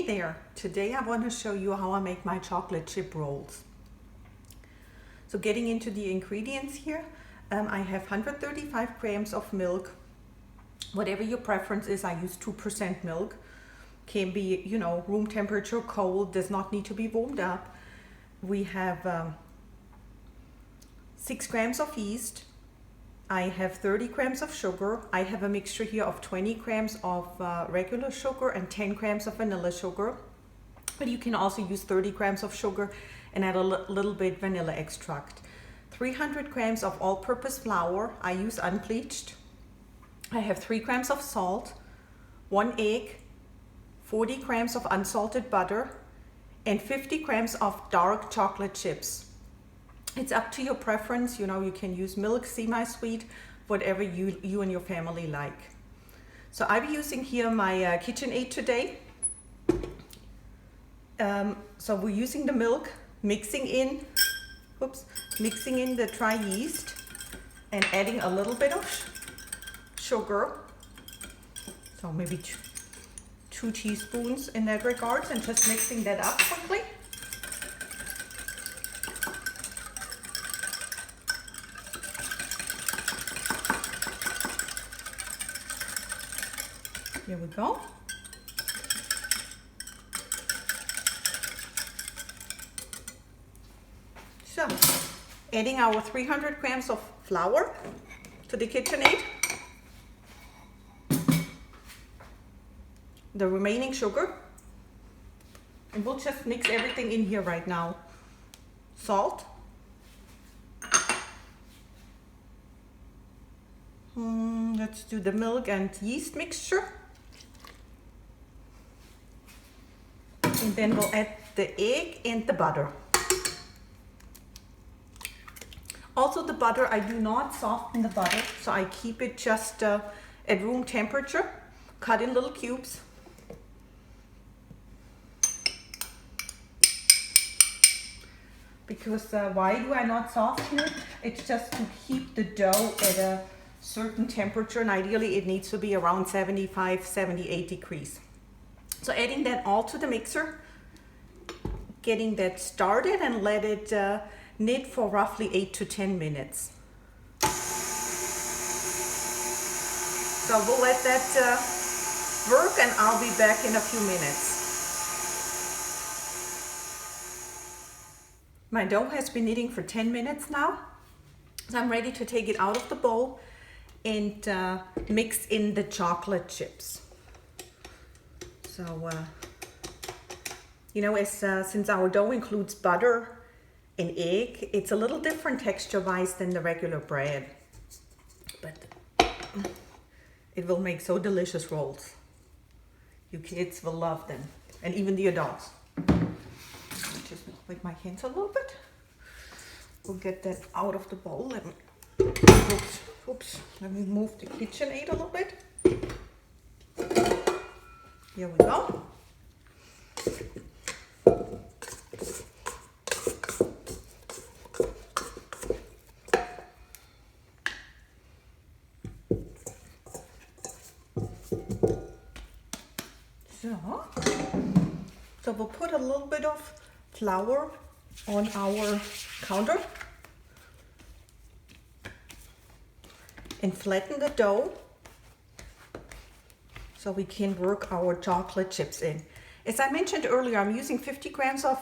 Hey there, today I want to show you how I make my chocolate chip rolls. So getting into the ingredients here, I have 135 grams of milk. Whatever your preference is, I use 2% milk. Can be, room temperature, cold, does not need to be warmed up. We have 6 grams of yeast. I have 30 grams of sugar. I have a mixture here of 20 grams of regular sugar and 10 grams of vanilla sugar. But you can also use 30 grams of sugar and add a little bit vanilla extract. 300 grams of all-purpose flour. I use unbleached. I have 3 grams of salt, 1 egg, 40 grams of unsalted butter, and 50 grams of dark chocolate chips. It's up to your preference. You can use milk, semi-sweet, whatever you and your family like. So I'm using here my KitchenAid today. So we're using the milk, mixing in the dry yeast and adding a little bit of sugar. So maybe 2 teaspoons in that regard, and just mixing that up quickly. Here we go. So, adding our 300 grams of flour to the KitchenAid. The remaining sugar. And we'll just mix everything in here right now. Salt. Let's do the milk and yeast mixture. And then we'll add the egg and the butter. Also the butter, I do not soften the butter, so I keep it just at room temperature, cut in little cubes. Because why do I not soften it? It's just to keep the dough at a certain temperature, and ideally it needs to be around 75, 78 degrees. So adding that all to the mixer, getting that started, and let it knit for roughly 8 to 10 minutes. So we'll let that work, and I'll be back in a few minutes. My dough has been knitting for 10 minutes now, so I'm ready to take it out of the bowl and mix in the chocolate chips. So, since our dough includes butter and egg, it's a little different texture-wise than the regular bread. But it will make so delicious rolls. You kids will love them, and even the adults. Just with my hands a little bit. We'll get that out of the bowl. Let me move the KitchenAid a little bit. Here we go. So we'll put a little bit of flour on our counter and flatten the dough so we can work our chocolate chips in. As I mentioned earlier, I'm using 50 grams of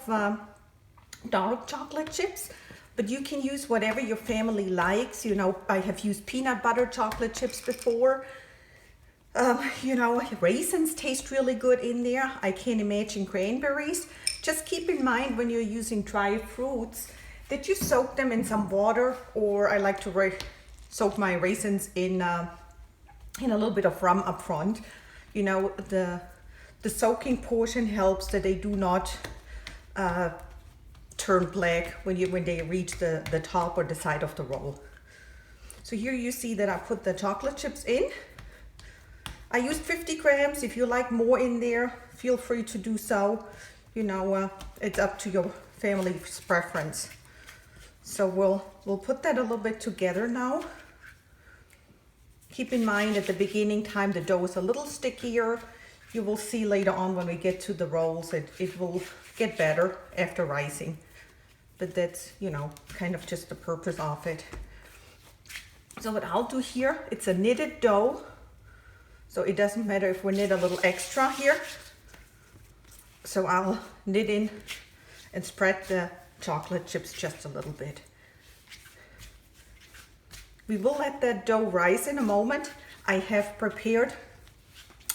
dark chocolate chips, but you can use whatever your family likes. I have used peanut butter chocolate chips before. Raisins taste really good in there. I can't imagine cranberries. Just keep in mind when you're using dry fruits that you soak them in some water, or I like to soak my raisins in a little bit of rum up front. The soaking portion helps that they do not turn black when they reach the top or the side of the roll. So here you see that I put the chocolate chips in. I used 50 grams. If you like more in there, feel free to do so. It's up to your family's preference. So we'll put that a little bit together now. Keep in mind at the beginning time the dough is a little stickier. You will see later on when we get to the rolls, it will get better after rising. But that's, you know, kind of just the purpose of it. So what I'll do here, it's a knitted dough. So it doesn't matter if we knit a little extra here. So I'll knit in and spread the chocolate chips just a little bit. We will let that dough rise in a moment. I have prepared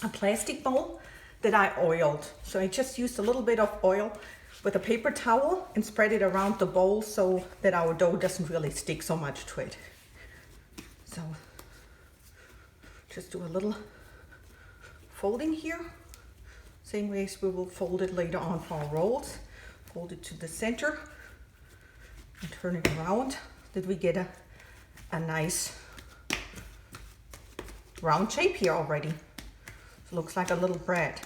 a plastic bowl that I oiled. So I just used a little bit of oil with a paper towel and spread it around the bowl so that our dough doesn't really stick so much to it. So just do a little folding here. Same way as we will fold it later on for our rolls. Fold it to the center and turn it around that we get a nice round shape here already. It looks like a little bread.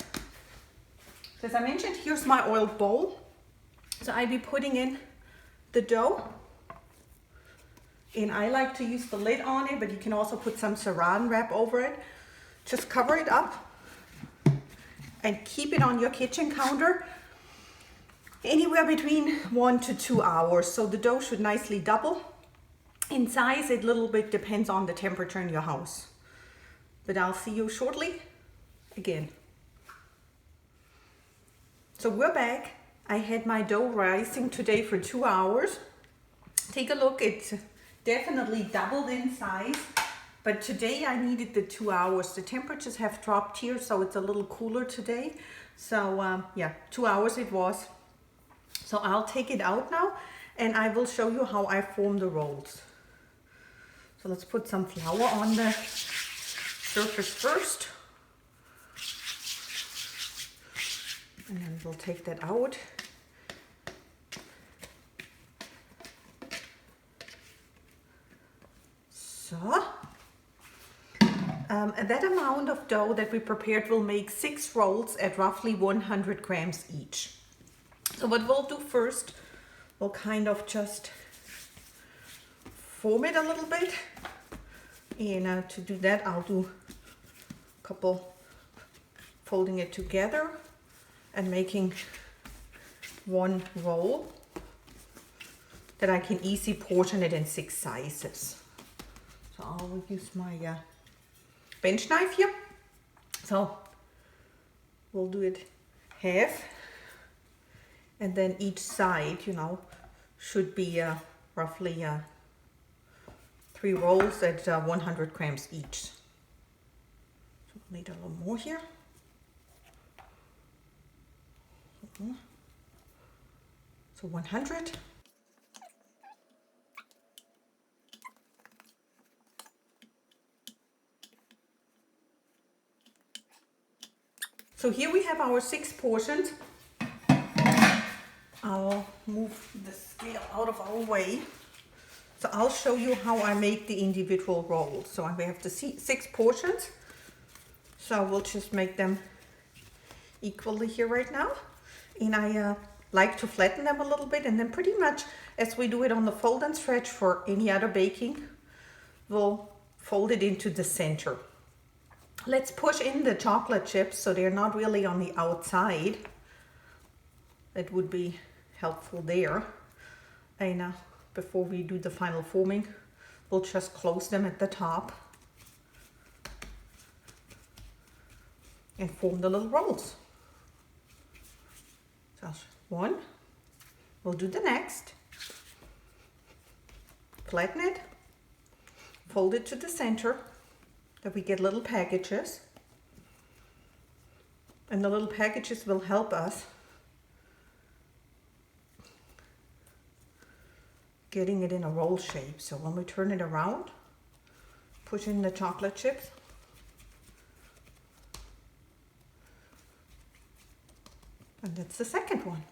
So as I mentioned, here's my oiled bowl. So I'll be putting in the dough. And I like to use the lid on it, but you can also put some saran wrap over it. Just cover it up and keep it on your kitchen counter anywhere between 1 to 2 hours. So the dough should nicely double in size. It a little bit depends on the temperature in your house. But I'll see you shortly again. So we're back. I had my dough rising today for 2 hours. Take a look, it's definitely doubled in size. But today I needed the 2 hours. The temperatures have dropped here, so it's a little cooler today. So yeah, 2 hours it was. So I'll take it out now and I will show you how I form the rolls. So let's put some flour on the surface first. And then we'll take that out. So. And that amount of dough that we prepared will make 6 rolls at roughly 100 grams each. So what we'll do first, we'll kind of just form it a little bit. And to do that, I'll do a couple, folding it together and making one roll that I can easily portion it in 6 sizes. So I'll use my bench knife here. So we'll do it half, and then each side, you know, should be roughly 3 rolls at 100 grams each. So we'll need a little more here. So 100. So here we have our 6 portions. I'll move the scale out of our way. So I'll show you how I make the individual rolls. So we have the 6 portions. So we'll just make them equally here right now. And I like to flatten them a little bit, and then pretty much as we do it on the fold and stretch for any other baking, we'll fold it into the center. Let's push in the chocolate chips so they're not really on the outside. That would be helpful there. And before we do the final forming, we'll just close them at the top and form the little rolls. So one, we'll do the next. Flatten it, fold it to the center, that we get little packages. And the little packages will help us getting it in a roll shape. So when we turn it around, push in the chocolate chips. And that's the second one.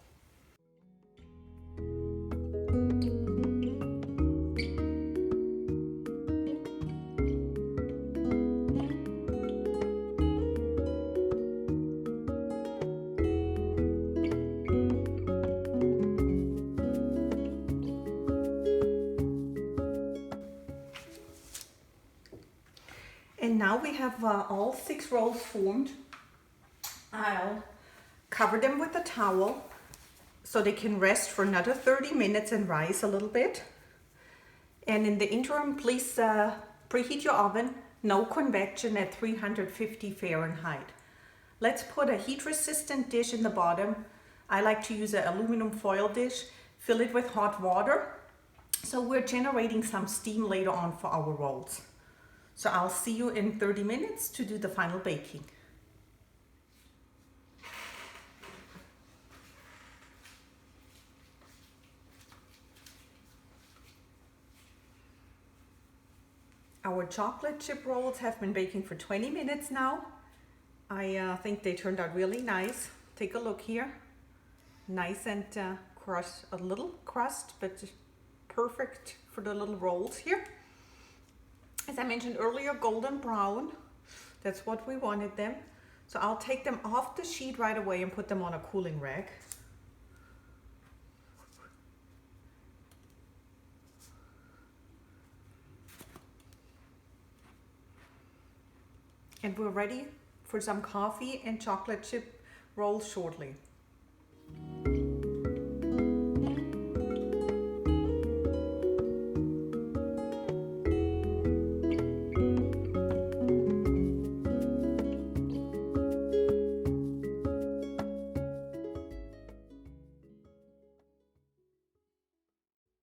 And now we have all 6 rolls formed. I'll cover them with a towel so they can rest for another 30 minutes and rise a little bit. And in the interim, please preheat your oven, no convection, at 350 Fahrenheit. Let's put a heat resistant dish in the bottom. I like to use an aluminum foil dish, fill it with hot water. So we're generating some steam later on for our rolls. So I'll see you in 30 minutes to do the final baking. Our chocolate chip rolls have been baking for 20 minutes now. I think they turned out really nice. Take a look here. Nice and crust, a little crust, but perfect for the little rolls here. As I mentioned earlier, golden brown. That's what we wanted them. So I'll take them off the sheet right away and put them on a cooling rack. And we're ready for some coffee and chocolate chip rolls shortly.